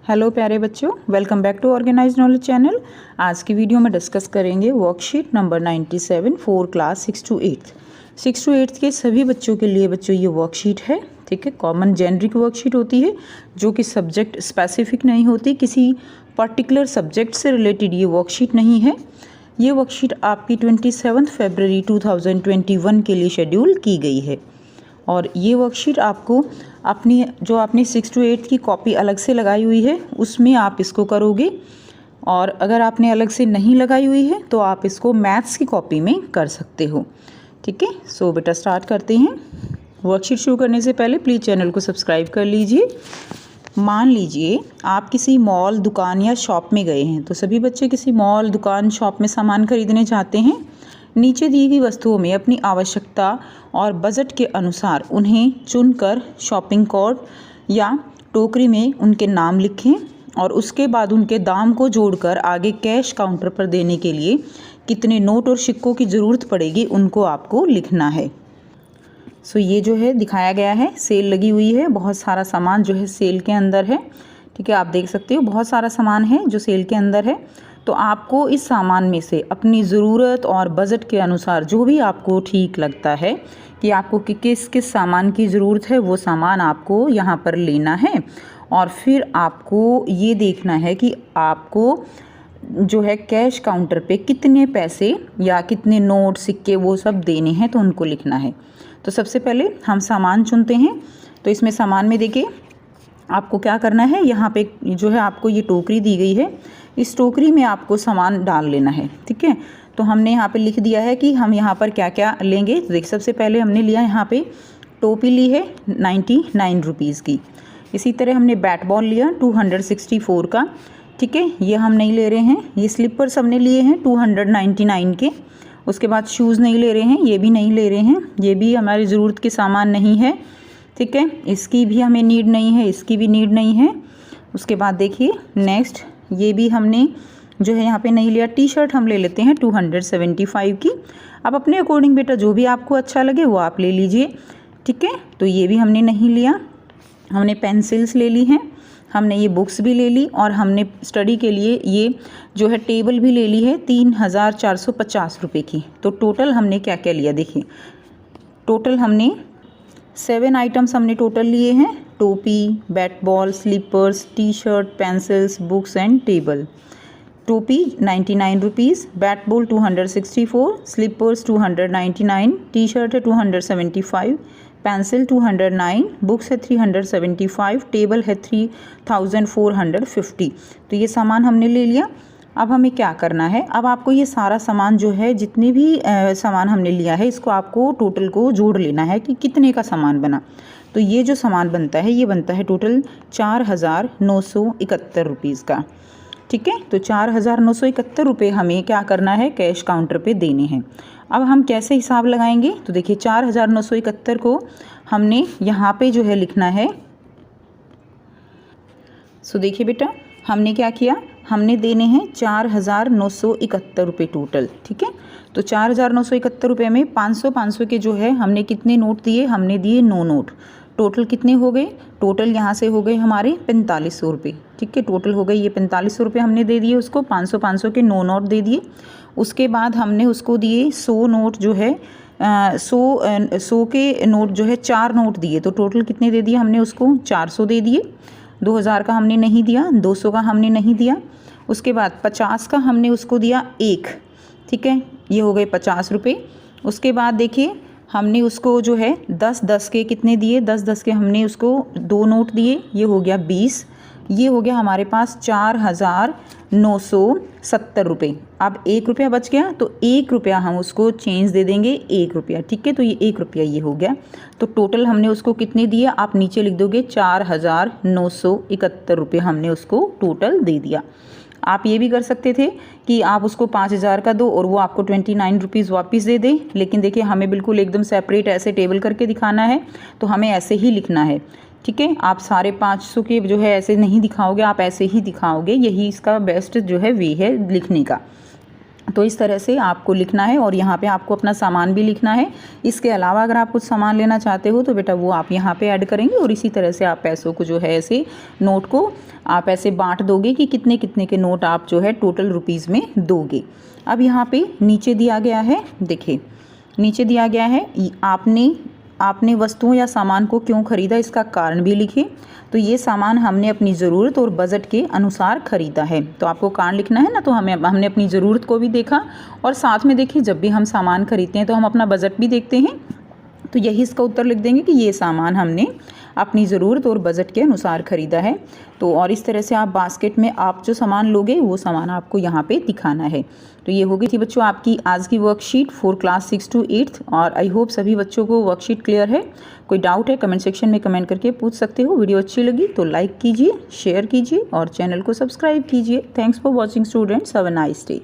Hello प्यारे बच्चों, welcome back to organise knowledge channel. आज की वीडियो में डिस्कस करेंगे worksheet number 97 for class 6 to 8 के सभी बच्चों के लिए बच्चों ये वर्कशीट है। ठीक है, कॉमन जेनरिक वर्कशीट होती है जो कि सब्जेक्ट स्पेसिफिक नहीं होती, किसी पर्टिकुलर सब्जेक्ट से रिलेटेड ये वर्कशीट नहीं है। ये वर्कशीट आपकी 27 फरवरी 2021 के लिए शेड्यूल की गई है और ये वर्कशीट आपको अपनी जो आपने 6 to 8 की कॉपी अलग से लगाई हुई है उसमें आप इसको करोगे, और अगर आपने अलग से नहीं लगाई हुई है तो आप इसको मैथ्स की कॉपी में कर सकते हो। ठीक है, सो बेटा स्टार्ट करते हैं। वर्कशीट शुरू करने से पहले प्लीज़ चैनल को सब्सक्राइब कर लीजिए। मान लीजिए आप किसी मॉल, दुकान या शॉप में गए हैं, तो सभी बच्चे किसी मॉल, दुकान, शॉप में सामान खरीदने चाहते हैं। नीचे दी गई वस्तुओं में अपनी आवश्यकता और बजट के अनुसार उन्हें चुनकर शॉपिंग कार्ट या टोकरी में उनके नाम लिखें और उसके बाद उनके दाम को जोड़कर आगे कैश काउंटर पर देने के लिए कितने नोट और सिक्कों की ज़रूरत पड़ेगी उनको आपको लिखना है। सो ये जो है दिखाया गया है, सेल लगी हुई है, बहुत सारा सामान जो है सेल के अंदर है। ठीक है, आप देख सकते हो बहुत सारा सामान है जो सेल के अंदर है। तो आपको इस सामान में से अपनी ज़रूरत और बजट के अनुसार जो भी आपको ठीक लगता है कि आपको किस किस सामान की ज़रूरत है वो सामान आपको यहाँ पर लेना है, और फिर आपको ये देखना है कि आपको जो है कैश काउंटर पे कितने पैसे या कितने नोट, सिक्के वो सब देने हैं, तो उनको लिखना है। तो सबसे पहले हम सामान चुनते हैं। तो इसमें सामान में देखिए आपको क्या करना है, यहाँ पे जो है आपको ये टोकरी दी गई है, इस टोकरी में आपको सामान डाल लेना है। ठीक है, तो हमने यहाँ पे लिख दिया है कि हम यहाँ पर क्या क्या लेंगे। तो देख, सबसे पहले हमने लिया यहाँ पे टोपी ली है 99 रुपीज़ की। इसी तरह हमने बैट बॉल लिया 264 का। ठीक है, ये हम नहीं ले रहे हैं। ये स्लीपर्स हमने लिए हैं 299 के। उसके बाद शूज़ नहीं ले रहे हैं, ये भी नहीं ले रहे हैं, ये भी हमारी ज़रूरत के सामान नहीं है। ठीक है, इसकी भी हमें नीड नहीं है, इसकी भी नीड नहीं है। उसके बाद देखिए नेक्स्ट, ये भी हमने जो है यहाँ पे नहीं लिया। टी शर्ट हम ले लेते हैं 275 की। अब अपने अकॉर्डिंग बेटा जो भी आपको अच्छा लगे वो आप ले लीजिए। ठीक है, तो ये भी हमने नहीं लिया। हमने पेंसिल्स ले ली हैं, हमने ये बुक्स भी ले ली, और हमने स्टडी के लिए ये जो है टेबल भी ले ली है 3450 रुपये की। तो टोटल हमने क्या क्या लिया देखिए, टोटल हमने 7 आइटम्स हमने टोटल लिए हैं। टोपी, bat ball, slippers, T shirt, pencils, books and table. टोपी 99 rupees, bat ball 264, slippers 299, T shirt है 275, पेंसिल 209, बुक्स है 375, टेबल है 3450। तो ये सामान हमने ले लिया। अब हमें क्या करना है, अब आपको ये सारा सामान जो है, जितने भी सामान हमने लिया है, इसको आपको टोटल को जोड़ लेना है कि कितने का सामान बना। तो ये जो सामान बनता है ये बनता है टोटल 4971 रुपीज़ का। ठीक है, तो 4971 रुपये हमें क्या करना है, कैश काउंटर पे देने हैं। अब हम कैसे हिसाब लगाएंगे, तो देखिए 4971 को हमने यहाँ पे जो है लिखना है। सो देखिए बेटा हमने क्या किया, हमने देने हैं 4971 रुपये टोटल। ठीक है, तो 4971 रुपये में 500 के जो है हमने कितने नोट दिए, हमने दिए 9 नोट। टोटल कितने हो गए, टोटल यहाँ से हो गए हमारे 4500 रुपये। ठीक है, टोटल हो गए ये 4500 रुपये हमने दे दिए उसको, 500 के 9 नोट दे दिए। उसके बाद हमने उसको दिए 100 नोट जो है 100 के नोट जो है 4 नोट दिए। तो टोटल कितने दे दिए हमने उसको, 400 दे दिए। 2000 का हमने नहीं दिया, 200 का हमने नहीं दिया। उसके बाद 50 का हमने उसको दिया 1। ठीक है, ये हो गए 50 रुपये। उसके बाद देखिए हमने उसको जो है 10 के कितने दिए, 10 के हमने उसको 2 नोट दिए, ये हो गया 20। ये हो गया हमारे पास 4970 रुपये। अब 1 रुपया बच गया, तो 1 रुपया हम उसको चेंज दे देंगे 1 रुपया। ठीक है, तो ये 1 रुपया ये हो गया। तो टोटल हमने उसको कितने दिया, आप नीचे लिख दोगे 4971 रुपये हमने उसको टोटल दे दिया। आप ये भी कर सकते थे कि आप उसको 5000 का दो और वो आपको 29 रुपीज़ वापस दे दे, लेकिन देखिए हमें बिल्कुल एकदम सेपरेट ऐसे टेबल करके दिखाना है, तो हमें ऐसे ही लिखना है। ठीक है, आप सारे 500 के जो है ऐसे नहीं दिखाओगे, आप ऐसे ही दिखाओगे, यही इसका बेस्ट जो है वे है लिखने का। तो इस तरह से आपको लिखना है और यहाँ पे आपको अपना सामान भी लिखना है। इसके अलावा अगर आप कुछ सामान लेना चाहते हो तो बेटा वो आप यहाँ पे ऐड करेंगे और इसी तरह से आप पैसों को जो है ऐसे नोट को आप ऐसे बांट दोगे कि कितने कितने के नोट आप जो है टोटल रुपीज़ में दोगे। अब यहाँ पे नीचे दिया गया है, देखिए नीचे दिया गया है आपने वस्तुओं या सामान को क्यों खरीदा, इसका कारण भी लिखिए। तो ये सामान हमने अपनी ज़रूरत और बजट के अनुसार ख़रीदा है, तो आपको कारण लिखना है ना। तो हमने अपनी ज़रूरत को भी देखा और साथ में देखिए जब भी हम सामान खरीदते हैं तो हम अपना बजट भी देखते हैं, तो यही इसका उत्तर लिख देंगे कि ये सामान हमने अपनी ज़रूरत और बजट के अनुसार ख़रीदा है। तो और इस तरह से आप बास्केट में आप जो सामान लोगे वो सामान आपको यहाँ पे दिखाना है। तो ये हो गई थी बच्चों आपकी आज की वर्कशीट फॉर क्लास 6 to 8 और आई होप सभी बच्चों को वर्कशीट क्लियर है। कोई डाउट है कमेंट सेक्शन में कमेंट करके पूछ सकते हो। वीडियो अच्छी लगी तो लाइक कीजिए, शेयर कीजिए और चैनल को सब्सक्राइब कीजिए। Thanks for watching students, have a nice day.